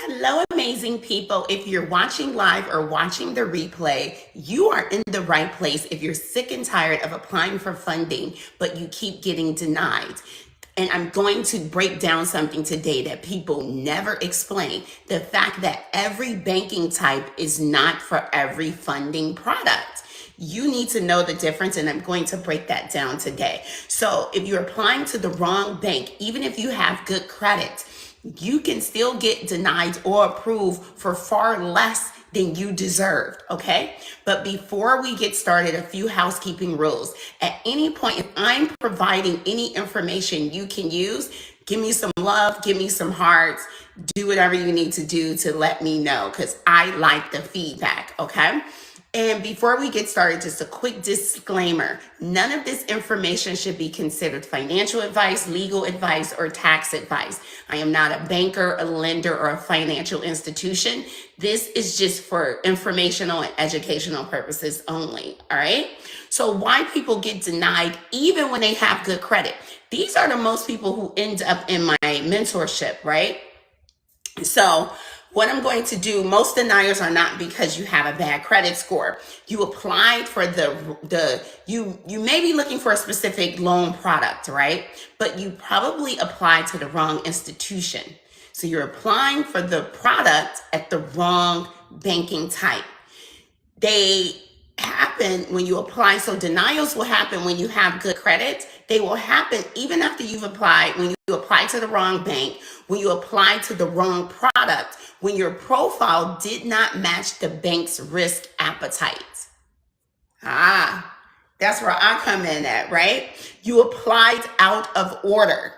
Hello, amazing people. If you're watching live or watching the replay, you are in the right place if you're sick and tired of applying for funding, but you keep getting denied. And I'm going to break down something today that people never explain. The fact that every banking type is not for every funding product. You need to know the difference, and I'm going to break that down today. So if you're applying to the wrong bank, even if you have good credit, you can still get denied or approved for far less than you deserved, okay? But before we get started, a few housekeeping rules. At any point, if I'm providing any information you can use, give me some love, give me some hearts, do whatever you need to do to let me know, because I like the feedback, okay? And before we get started, just a quick disclaimer. None of this information should be considered financial advice, legal advice, or tax advice. I am not a banker, a lender, or a financial institution. This is just for informational and educational purposes only, all right? So why people get denied even when they have good credit? These are the most people who end up in my mentorship, right? So what I'm going to do, most deniers are not because you have a bad credit score. You applied for you may be looking for a specific loan product, right? But you probably applied to the wrong institution. So you're applying for the product at the wrong banking type. They happen when you apply. So denials will happen when you have good credit. They will happen even after you've applied, when you apply to the wrong bank, when you apply to the wrong product, when your profile did not match the bank's risk appetite. That's where I come in at, right? You applied out of order,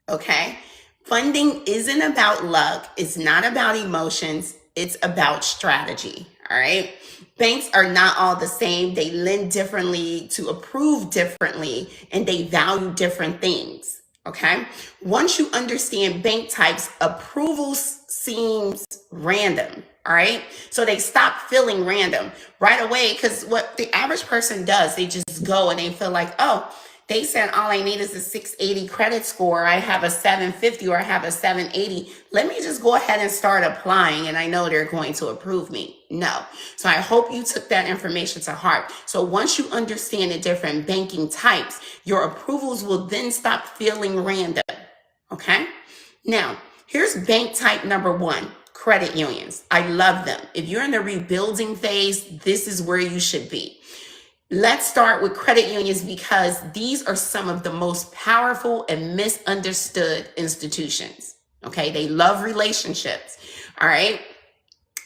okay? Funding isn't about luck. It's not about emotions. It's about strategy, all right? Banks are not all the same. They lend differently, to approve differently, and they value different things, okay? Once you understand bank types, approvals seems random, all right? So they stop feeling random right away, because what the average person does, they just go and they feel like, oh, they said all I need is a 680 credit score. I have a 750 or I have a 780. Let me just go ahead and start applying and I know they're going to approve me. No. So I hope you took that information to heart. So once you understand the different banking types, your approvals will then stop feeling random. Okay? Now, here's bank type number one. Credit unions. I love them. If you're in the rebuilding phase, this is where you should be. Let's start with credit unions because these are some of the most powerful and misunderstood institutions. Okay, they love relationships. All right,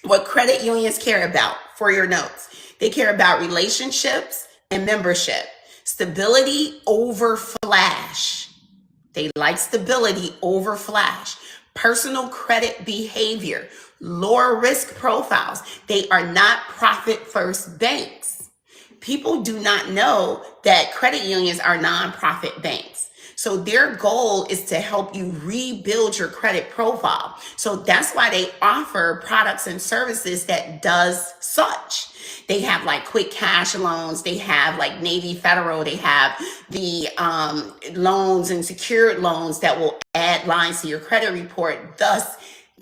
what credit unions care about, for your notes, they care about relationships and membership. Stability over flash. They like stability over flash. Personal credit behavior, lower risk profiles. They are not profit first banks. People do not know that credit unions are nonprofit banks. So their goal is to help you rebuild your credit profile. So that's why they offer products and services that does such. They have like quick cash loans. They have like Navy Federal. They have the loans and secured loans that will add lines to your credit report, thus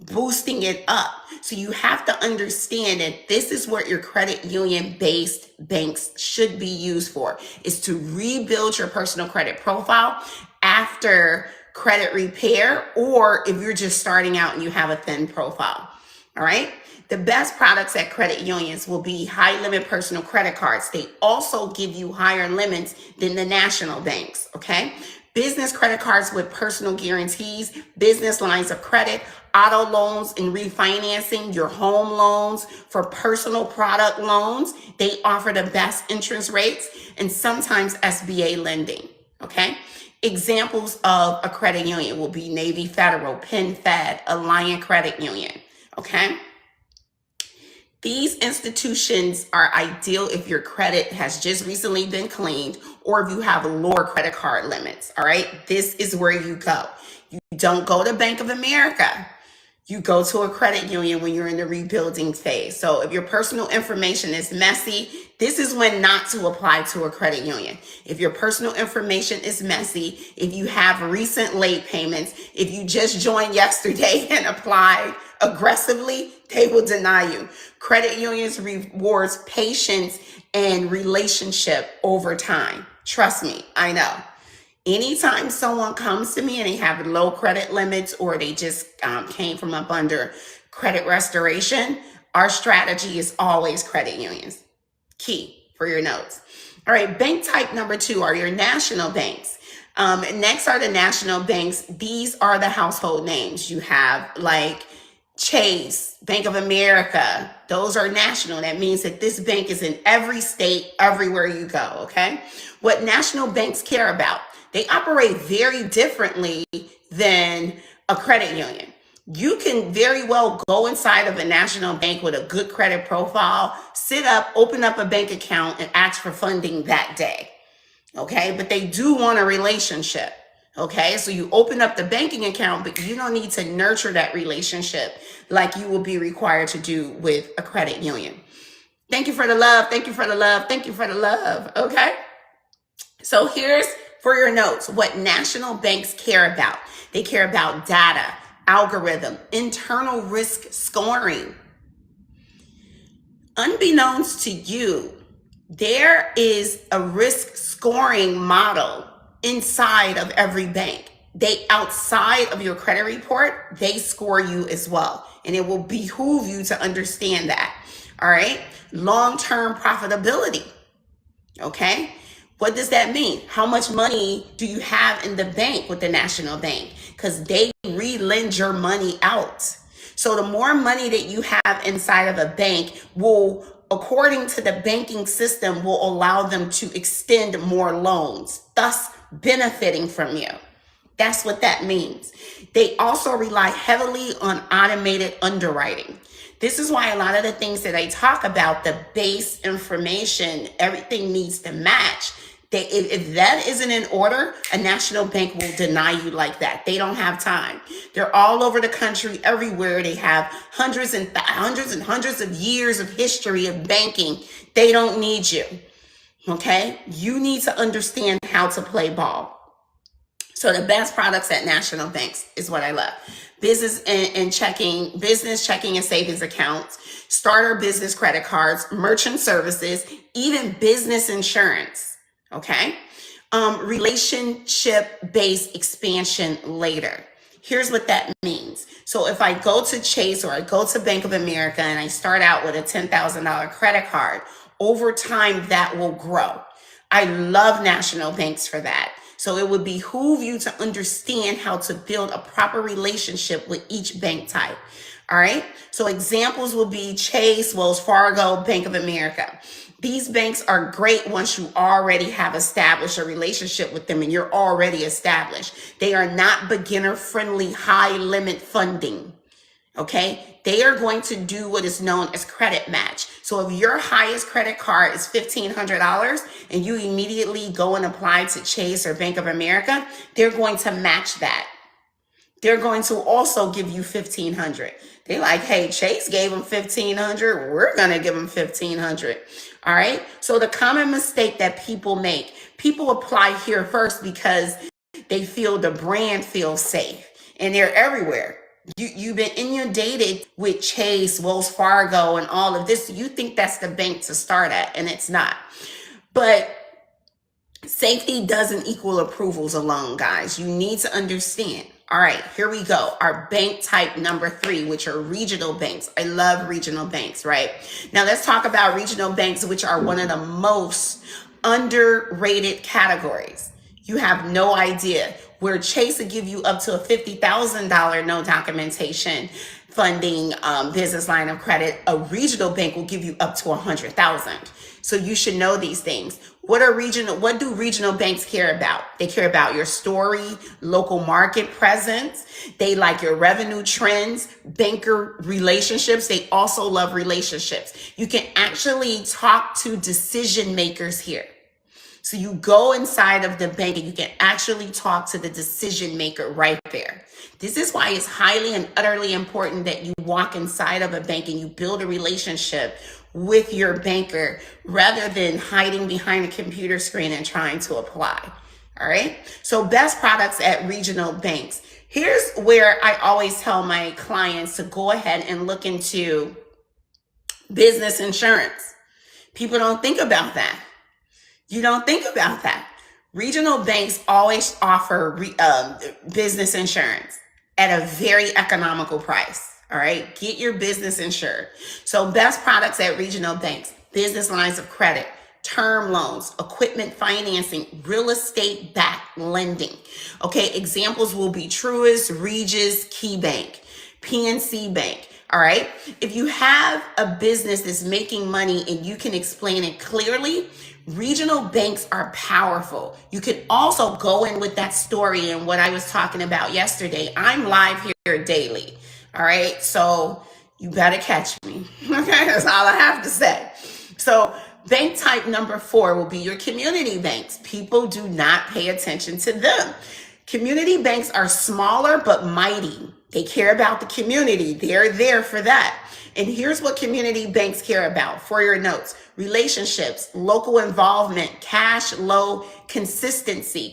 boosting it up. So you have to understand that this is what your credit union based banks should be used for, is to rebuild your personal credit profile after credit repair, or if you're just starting out and you have a thin profile. All right. The best products at credit unions will be high limit personal credit cards. They also give you higher limits than the national banks. Okay. Business credit cards with personal guarantees, business lines of credit, auto loans and refinancing, your home loans for personal product loans. They offer the best interest rates and sometimes SBA lending, okay? Examples of a credit union will be Navy Federal, PenFed, Alliant Credit Union, okay? These institutions are ideal if your credit has just recently been cleaned or if you have lower credit card limits, all right? This is where you go. You don't go to Bank of America. You go to a credit union when you're in the rebuilding phase. So if your personal information is messy, this is when not to apply to a credit union. If your personal information is messy, if you have recent late payments, if you just joined yesterday and applied aggressively, they will deny you. Credit unions rewards patience and relationship over time. Trust me, I know. Anytime someone comes to me and they have low credit limits or they just came from up under credit restoration, our strategy is always credit unions. Key for your notes. All right, bank type number 2 are your national banks. Next are the national banks. These are the household names. You have like Chase, Bank of America. Those are national. That means that this bank is in every state, everywhere you go, okay? What national banks care about? They operate very differently than a credit union. You can very well go inside of a national bank with a good credit profile, sit up, open up a bank account, and ask for funding that day. Okay, but they do want a relationship. Okay, so you open up the banking account, but you don't need to nurture that relationship like you will be required to do with a credit union. Thank you for the love. Thank you for the love. Thank you for the love. Okay, so here's for your notes what national banks care about. They care about data, algorithm, internal risk scoring. Unbeknownst to you, there is a risk scoring model inside of every bank. They outside of your credit report, they score you as well. And it will behoove you to understand that. All right. Long-term profitability. Okay. What does that mean? How much money do you have in the bank with the national bank? Because they re-lend your money out. So the more money that you have inside of a bank will, according to the banking system, will allow them to extend more loans, thus benefiting from you. That's what that means. They also rely heavily on automated underwriting. This is why a lot of the things that I talk about, the base information, everything needs to match. If that isn't in order, a national bank will deny you like that. They don't have time. They're all over the country, everywhere. They have hundreds of years of history of banking. They don't need you. Okay? You need to understand how to play ball. So the best products at national banks is what I love. Business checking and savings accounts, starter business credit cards, merchant services, even business insurance. Okay. Relationship-based expansion later. Here's what that means. So if I go to Chase or I go to Bank of America and I start out with a $10,000 credit card, over time that will grow. I love national banks for that. So it would behoove you to understand how to build a proper relationship with each bank type. All right. So examples will be Chase, Wells Fargo, Bank of America. These banks are great once you already have established a relationship with them and you're already established. They are not beginner-friendly, high-limit funding, okay? They are going to do what is known as credit match. So if your highest credit card is $1,500 and you immediately go and apply to Chase or Bank of America, they're going to match that. They're going to also give you $1,500. They're like, hey, Chase gave them $1,500. We're going to give them $1,500. All right. So the common mistake that people make, people apply here first because they feel the brand feels safe and they're everywhere. You've been inundated with Chase, Wells Fargo, and all of this. You think that's the bank to start at, and it's not. But safety doesn't equal approvals alone, guys. You need to understand. All right, here we go. Our bank type number 3, which are regional banks. I love regional banks, right? Now let's talk about regional banks, which are one of the most underrated categories. You have no idea. Where Chase will give you up to a $50,000 no documentation funding business line of credit, a regional bank will give you up to $100,000. So you should know these things. What do regional banks care about? They care about your story, local market presence. They like your revenue trends, banker relationships. They also love relationships. You can actually talk to decision makers here. So you go inside of the bank and you can actually talk to the decision maker right there. This is why it's highly and utterly important that you walk inside of a bank and you build a relationship with your banker rather than hiding behind a computer screen and trying to apply. All right. So best products at regional banks. Here's where I always tell my clients to go ahead and look into business insurance. People don't think about that. You don't think about that. Regional banks always offer business insurance at a very economical price. All right. Get your business insured. So best products at regional banks: business lines of credit, term loans, equipment financing, real estate backed lending. Okay. Examples will be Truist, Regis, KeyBank, PNC Bank. All right. If you have a business that's making money and you can explain it clearly, regional banks are powerful. You can also go in with that story and what I was talking about yesterday. I'm live here daily. All right. So you better catch me. Okay. That's all I have to say. So bank type number 4 will be your community banks. People do not pay attention to them. Community banks are smaller but mighty. They care about the community. They're there for that. And here's what community banks care about for your notes: relationships, local involvement, cash flow consistency,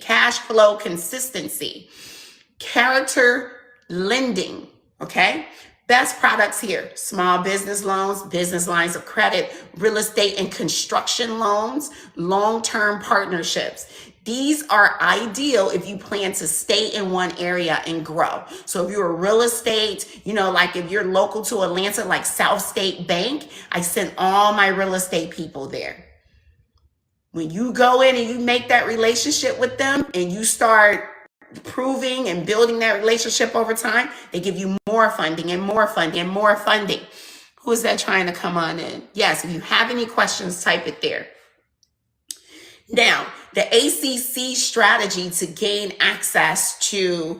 character lending. Okay. Best products here: small business loans, business lines of credit, real estate and construction loans, long-term partnerships. These are ideal if you plan to stay in one area and grow. So if you're a real estate, like if you're local to Atlanta, like South State Bank, I send all my real estate people there. When you go in and you make that relationship with them and you start proving and building that relationship over time, they give you more funding and more funding and more funding. Who is that trying to come on in? Yes, if you have any questions, type it there. Now, the ACC strategy to gain access to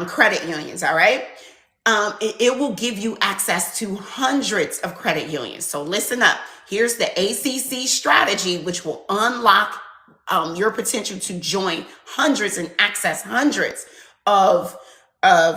credit unions, all right? It will give you access to hundreds of credit unions. So listen up. Here's the ACC strategy, which will unlock your potential to join hundreds and access hundreds of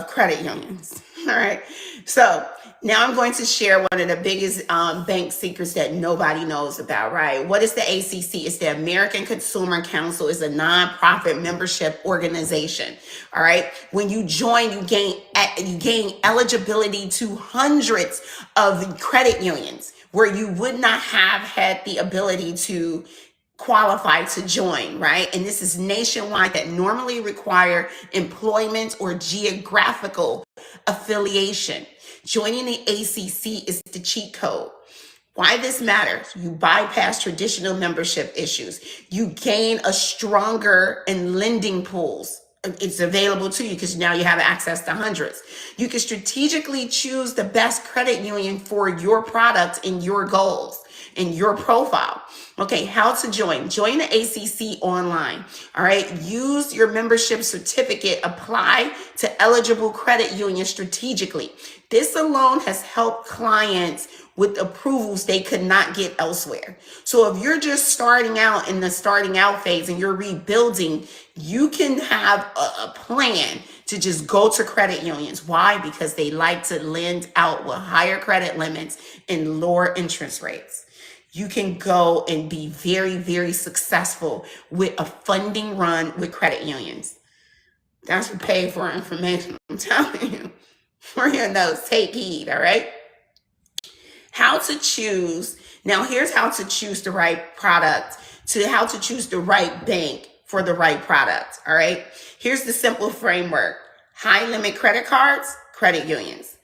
credit unions. All right. So now I'm going to share one of the biggest bank secrets that nobody knows about, right? What is the ACC? It's the American Consumer Council. It's a nonprofit membership organization. All right. When you join, you gain eligibility to hundreds of credit unions where you would not have had the ability to qualify to join, right? And this is nationwide, that normally require employment or geographical affiliation. Joining the ACC is the cheat code. Why this matters: you bypass traditional membership issues. You gain a stronger and lending pools. It's available to you because now you have access to hundreds. You can strategically choose the best credit union for your product and your goals and your profile. Okay, how to join? Join the ACC online. All right, use your membership certificate, apply to eligible credit unions strategically. This alone has helped clients with approvals they could not get elsewhere. So if you're just starting out in the starting out phase and you're rebuilding, you can have a plan to just go to credit unions. Why? Because they like to lend out with higher credit limits and lower interest rates. You can go and be very, very successful with a funding run with credit unions. That's for paid for information. I'm telling you. For your notes, take heed, all right? How to choose. Now, here's how to choose the right product, how to choose the right bank for the right product, all right? Here's the simple framework: high limit credit cards, credit unions.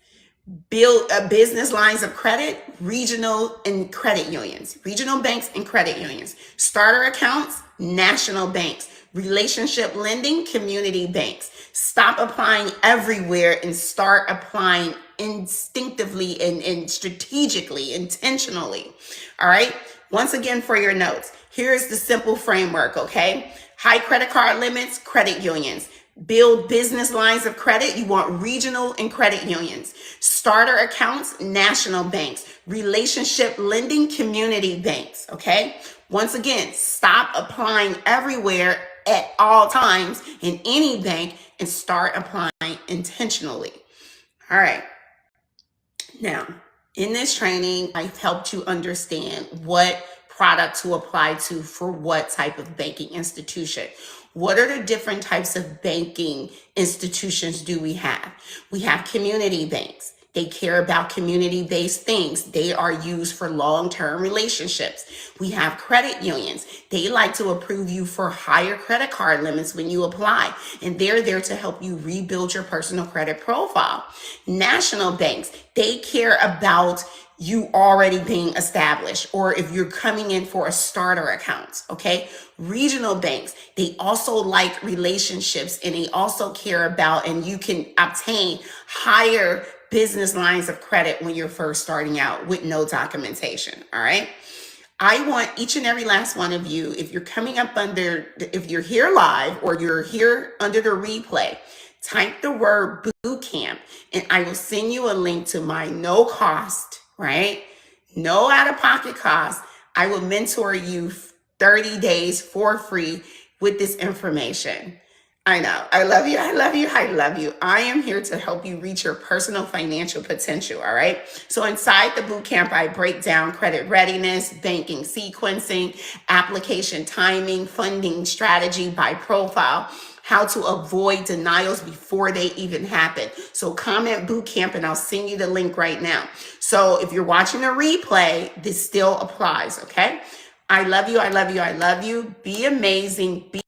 Build business lines of credit, regional and credit unions, regional banks and credit unions. Starter accounts, national banks. Relationship lending, community banks. Stop applying everywhere and start applying instinctively and strategically, intentionally. All right. Once again, for your notes, here's the simple framework. Okay. High credit card limits, credit unions. Build business lines of credit. You want regional and credit unions. Starter accounts, national banks. Relationship lending, community banks. Okay. Once again, stop applying everywhere at all times in any bank and start applying intentionally. All right. Now, in this training, I've helped you understand what product to apply to for what type of banking institution. What are the different types of banking institutions do we have? We have community banks. They care about community-based things. They are used for long-term relationships. We have credit unions. They like to approve you for higher credit card limits when you apply, and they're there to help you rebuild your personal credit profile. National banks, they care about you already being established, or if you're coming in for a starter account, okay? Regional banks, they also like relationships, and they also care about, and you can obtain higher business lines of credit when you're first starting out with no documentation, all right? I want each and every last one of you, if you're coming up if you're here live or you're here under the replay, type the word boot camp, and I will send you a link to my no cost, right? No out-of-pocket cost. I will mentor you 30 days for free with this information. I know. I love you. I love you. I love you. I am here to help you reach your personal financial potential. All right. So inside the boot camp, I break down credit readiness, banking sequencing, application timing, funding strategy by profile, how to avoid denials before they even happen. So comment boot camp and I'll send you the link right now. So if you're watching a replay, this still applies. Okay. I love you. I love you. I love you. Be amazing. Be